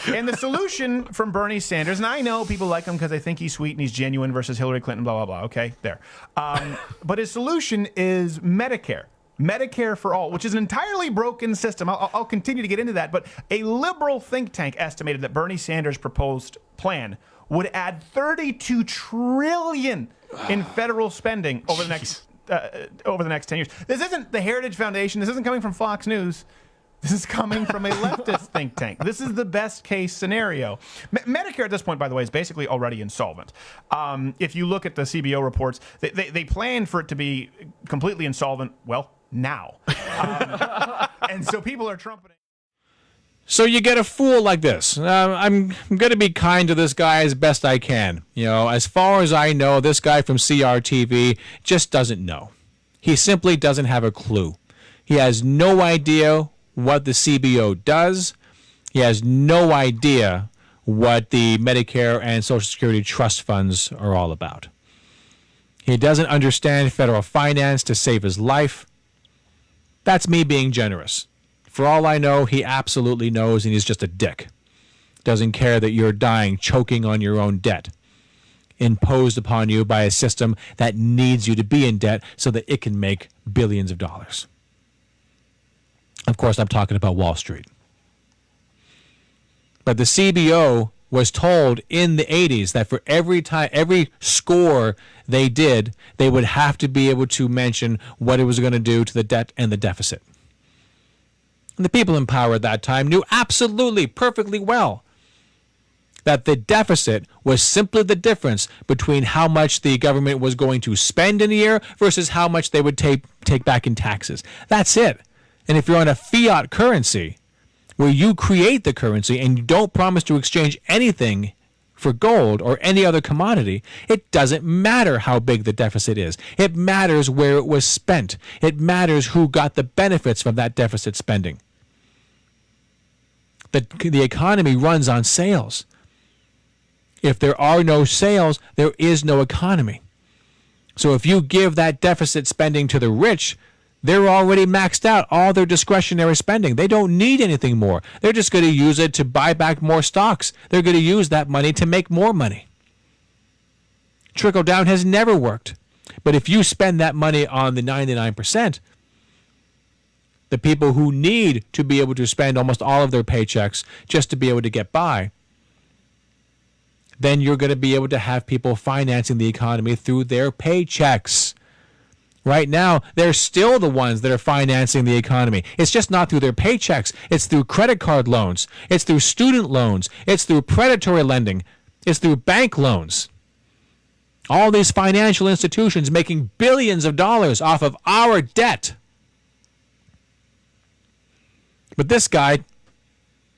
J: And the solution from Bernie Sanders, and I know people like him because they think he's sweet and he's genuine versus Hillary Clinton, blah, blah, blah. Okay, there. But his solution is Medicare. Medicare for All, which is an entirely broken system. I'll continue to get into that. But a liberal think tank estimated that Bernie Sanders' proposed plan would add $32 trillion in federal spending over the next 10 years. This isn't the Heritage Foundation. This isn't coming from Fox News. This is coming from a leftist think tank. This is the best case scenario. Medicare at this point, by the way, is basically already insolvent. If you look at the CBO reports, they plan for it to be completely insolvent, well, now. And so people are trumpeting.
A: So you get a fool like this. I'm going to be kind to this guy as best I can. You know, as far as I know, this guy from CRTV just doesn't know. He simply doesn't have a clue. He has no idea what the CBO does. He has no idea what the Medicare and Social Security trust funds are all about. He doesn't understand federal finance to save his life. That's me being generous. For all I know, he absolutely knows, and he's just a dick. Doesn't care that you're dying, choking on your own debt, imposed upon you by a system that needs you to be in debt so that it can make billions of dollars. Of course, I'm talking about Wall Street. But the CBO was told in the 80s that for every score they did, they would have to be able to mention what it was going to do to the debt and the deficit. And the people in power at that time knew absolutely, perfectly well that the deficit was simply the difference between how much the government was going to spend in a year versus how much they would take back in taxes. That's it. And if you're on a fiat currency, where you create the currency and you don't promise to exchange anything for gold or any other commodity, it doesn't matter how big the deficit is. It matters where it was spent. It matters who got the benefits from that deficit spending. The economy runs on sales. If there are no sales, there is no economy. So if you give that deficit spending to the rich, they're already maxed out all their discretionary spending. They don't need anything more. They're just going to use it to buy back more stocks. They're going to use that money to make more money. Trickle down has never worked. But if you spend that money on the 99%, the people who need to be able to spend almost all of their paychecks just to be able to get by, then you're going to be able to have people financing the economy through their paychecks. Right now, they're still the ones that are financing the economy. It's just not through their paychecks. It's through credit card loans. It's through student loans. It's through predatory lending. It's through bank loans. All these financial institutions making billions of dollars off of our debt. But this guy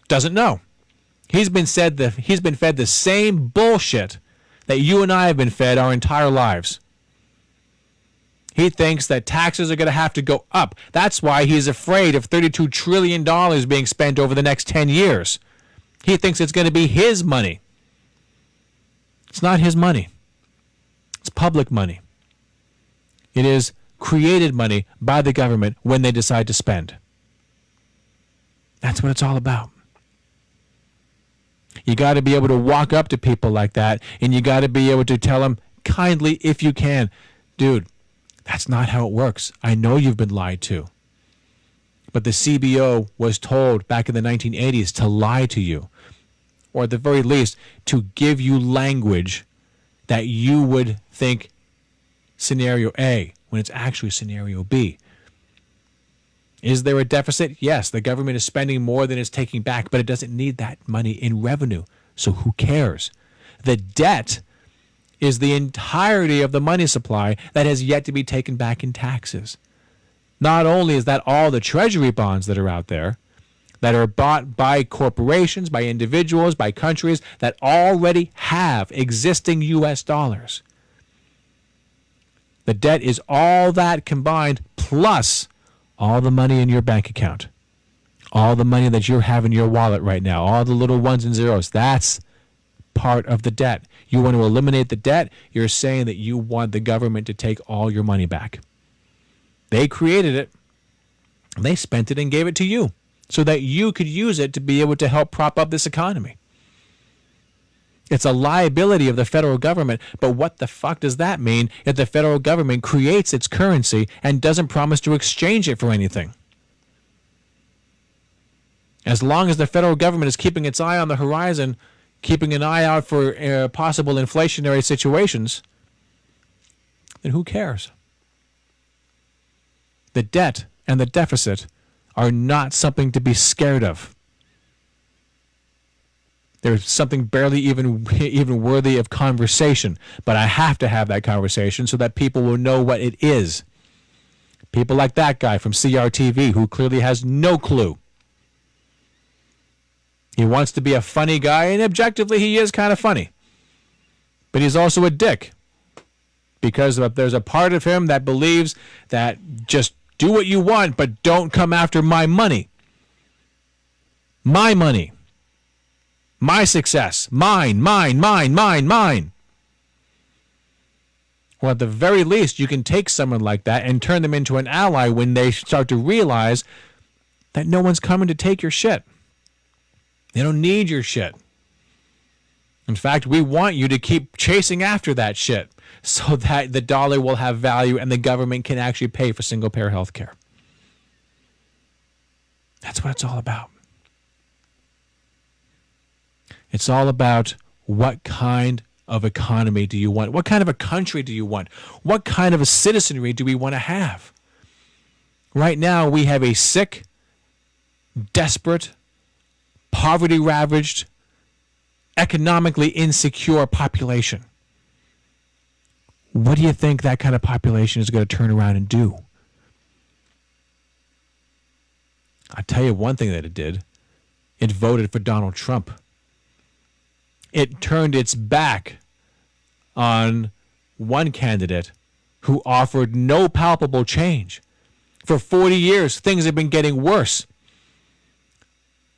A: doesn't know. He's been fed the same bullshit that you and I have been fed our entire lives. He thinks that taxes are going to have to go up. That's why he's afraid of $32 trillion being spent over the next 10 years. He thinks it's going to be his money. It's not his money. It's public money. It is created money by the government when they decide to spend. That's what it's all about. You got to be able to walk up to people like that, and you got to be able to tell them kindly, if you can, dude, that's not how it works. I know you've been lied to. But the CBO was told back in the 1980s to lie to you, or at the very least, to give you language that you would think scenario A when it's actually scenario B. Is there a deficit? Yes, the government is spending more than it's taking back, but it doesn't need that money in revenue. So who cares? The debt is the entirety of the money supply that has yet to be taken back in taxes. Not only is that all the treasury bonds that are out there that are bought by corporations, by individuals, by countries that already have existing U.S. dollars. The debt is all that combined plus all the money in your bank account. All the money that you have in your wallet right now, all the little ones and zeros, that's part of the debt. You want to eliminate the debt, you're saying that you want the government to take all your money back. They created it, they spent it and gave it to you so that you could use it to be able to help prop up this economy. It's a liability of the federal government, but what the fuck does that mean if the federal government creates its currency and doesn't promise to exchange it for anything? As long as the federal government is keeping its eye on the horizon, keeping an eye out for possible inflationary situations, then who cares? The debt and the deficit are not something to be scared of. There's something barely even worthy of conversation, but I have to have that conversation so that people will know what it is. People like that guy from CRTV who clearly has no clue. He wants to be a funny guy, and objectively he is kind of funny. But he's also a dick because there's a part of him that believes that just do what you want, but don't come after my money. My money. My success. Mine. Well, at the very least, you can take someone like that and turn them into an ally when they start to realize that no one's coming to take your shit. They don't need your shit. In fact, we want you to keep chasing after that shit so that the dollar will have value and the government can actually pay for single-payer health care. That's what it's all about. It's all about what kind of economy do you want? What kind of a country do you want? What kind of a citizenry do we want to have? Right now, we have a sick, desperate, poverty-ravaged, economically insecure population. What do you think that kind of population is going to turn around and do? I'll tell you one thing that it did. It voted for Donald Trump. It turned its back on one candidate who offered no palpable change. For 40 years, things have been getting worse.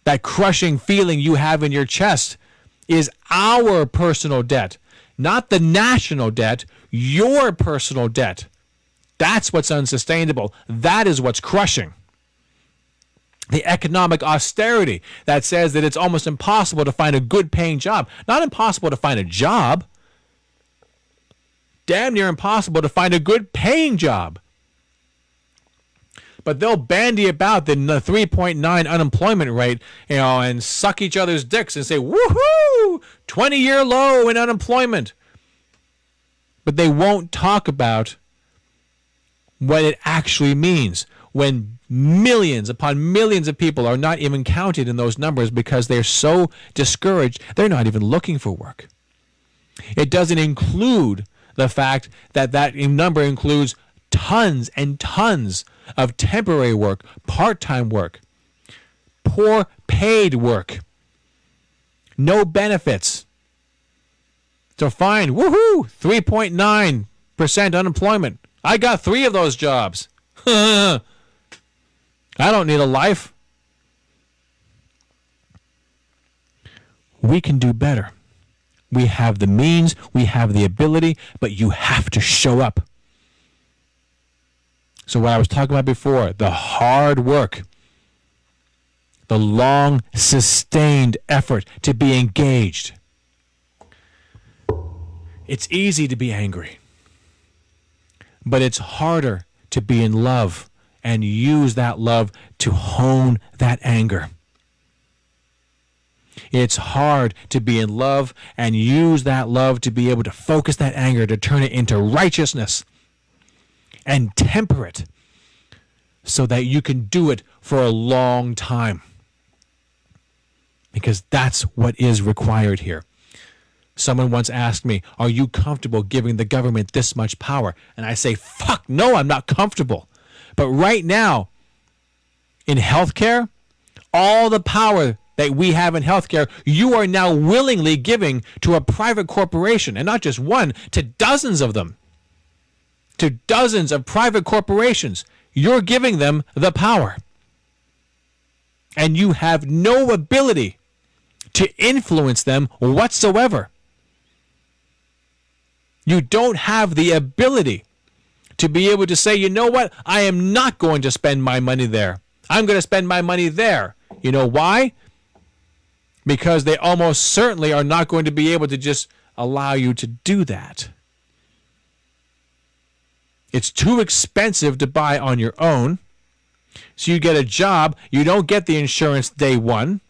A: That crushing feeling you have in your chest is our personal debt, not the national debt, your personal debt. That's what's unsustainable. That is what's crushing. The economic austerity that says that it's almost impossible to find a good paying job. Not impossible to find a job. Damn near impossible to find a good paying job. But they'll bandy about the 3.9 unemployment rate, and suck each other's dicks and say, woohoo, 20-year low in unemployment. But they won't talk about what it actually means when millions upon millions of people are not even counted in those numbers because they're so discouraged, they're not even looking for work. It doesn't include the fact that that number includes tons and tons of temporary work, part-time work, poor paid work, no benefits. So fine, woohoo, 3.9% unemployment. I got 3 of those jobs. I don't need a life. We can do better. We have the means, we have the ability, but you have to show up. So what I was talking about before, the hard work, the long, sustained effort to be engaged. It's easy to be angry, but it's harder to be in love and use that love to hone that anger. It's hard to be in love and use that love to be able to focus that anger, to turn it into righteousness and temper it so that you can do it for a long time. Because that's what is required here. Someone once asked me, are you comfortable giving the government this much power? And I say, fuck no, I'm not comfortable. But right now, in healthcare, all the power that we have in healthcare, you are now willingly giving to a private corporation, and not just one, to dozens of them, to dozens of private corporations. You're giving them the power. And you have no ability to influence them whatsoever. You don't have the ability to be able to say, you know what, I am not going to spend my money there. I'm going to spend my money there. You know why? Because they almost certainly are not going to be able to just allow you to do that. It's too expensive to buy on your own. So you get a job, you don't get the insurance day one.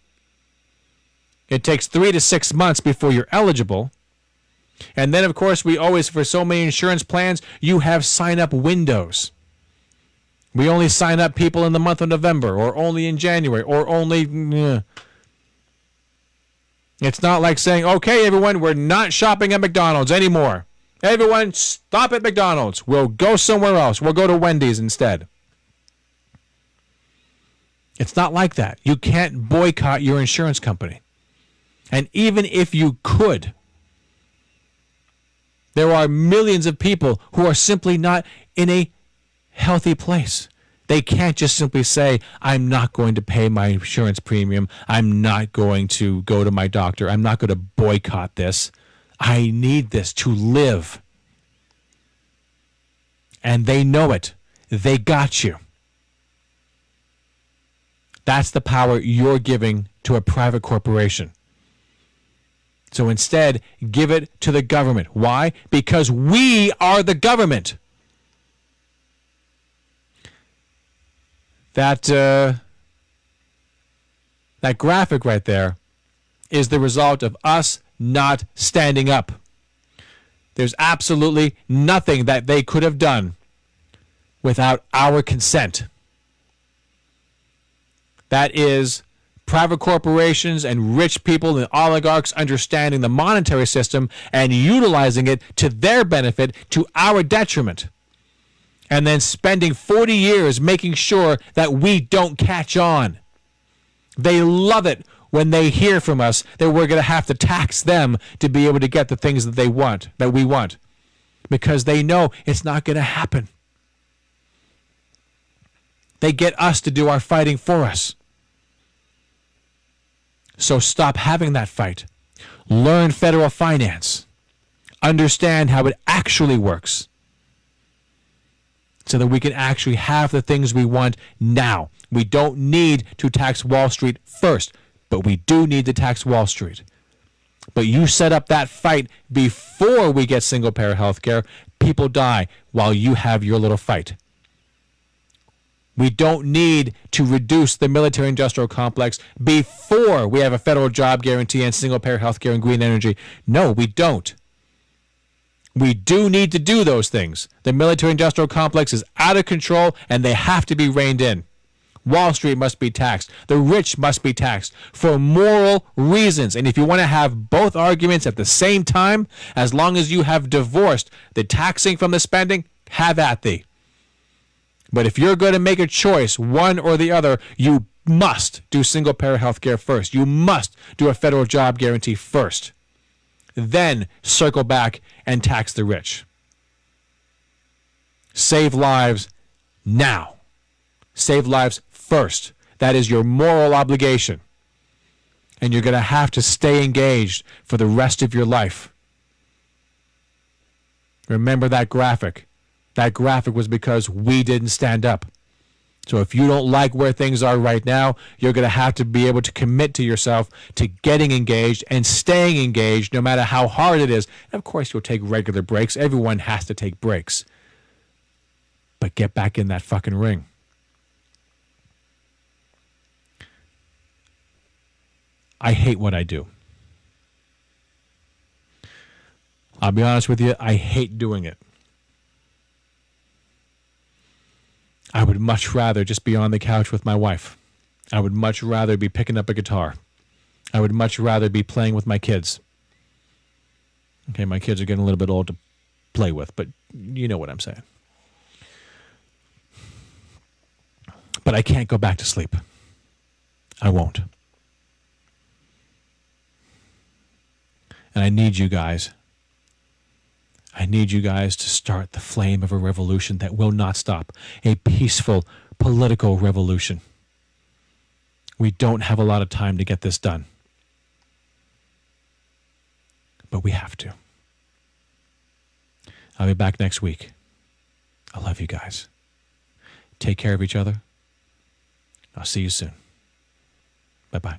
A: It takes 3 to 6 months before you're eligible. And then, of course, we always, for so many insurance plans, you have sign-up windows. We only sign up people in the month of November, or only in January, or only... It's not like saying, okay, everyone, we're not shopping at McDonald's anymore. Everyone, stop at McDonald's. We'll go somewhere else. We'll go to Wendy's instead. It's not like that. You can't boycott your insurance company. And even if you could, there are millions of people who are simply not in a healthy place. They can't just simply say, I'm not going to pay my insurance premium. I'm not going to go to my doctor. I'm not going to boycott this. I need this to live. And they know it. They got you. That's the power you're giving to a private corporation. So instead, give it to the government. Why? Because we are the government. That That graphic right there is the result of us not standing up. There's absolutely nothing that they could have done without our consent. That is private corporations and rich people and oligarchs understanding the monetary system and utilizing it to their benefit, to our detriment. And then spending 40 years making sure that we don't catch on. They love it when they hear from us that we're going to have to tax them to be able to get the things that they want, that we want. Because they know it's not going to happen. They get us to do our fighting for us. So stop having that fight. Learn federal finance. Understand how it actually works. So that we can actually have the things we want now. We don't need to tax Wall Street first, but we do need to tax Wall Street. But you set up that fight before we get single-payer health care. People die while you have your little fight. We don't need to reduce the military-industrial complex before we have a federal job guarantee and single-payer health care and green energy. No, we don't. We do need to do those things. The military-industrial complex is out of control, and they have to be reined in. Wall Street must be taxed. The rich must be taxed for moral reasons. And if you want to have both arguments at the same time, as long as you have divorced the taxing from the spending, have at thee. But if you're going to make a choice, one or the other, you must do single-payer health care first. You must do a federal job guarantee first. Then circle back and tax the rich. Save lives now. Save lives first. That is your moral obligation. And you're going to have to stay engaged for the rest of your life. Remember that graphic. That graphic was because we didn't stand up. So if you don't like where things are right now, you're going to have to be able to commit to yourself to getting engaged and staying engaged no matter how hard it is. And of course, you'll take regular breaks. Everyone has to take breaks. But get back in that fucking ring. I hate what I do. I'll be honest with you, I hate doing it. I would much rather just be on the couch with my wife. I would much rather be picking up a guitar. I would much rather be playing with my kids. Okay, my kids are getting a little bit old to play with, but you know what I'm saying. But I can't go back to sleep. I won't. And I need you guys. I need you guys to start the flame of a revolution that will not stop. A peaceful political revolution. We don't have a lot of time to get this done. But we have to. I'll be back next week. I love you guys. Take care of each other. I'll see you soon. Bye-bye.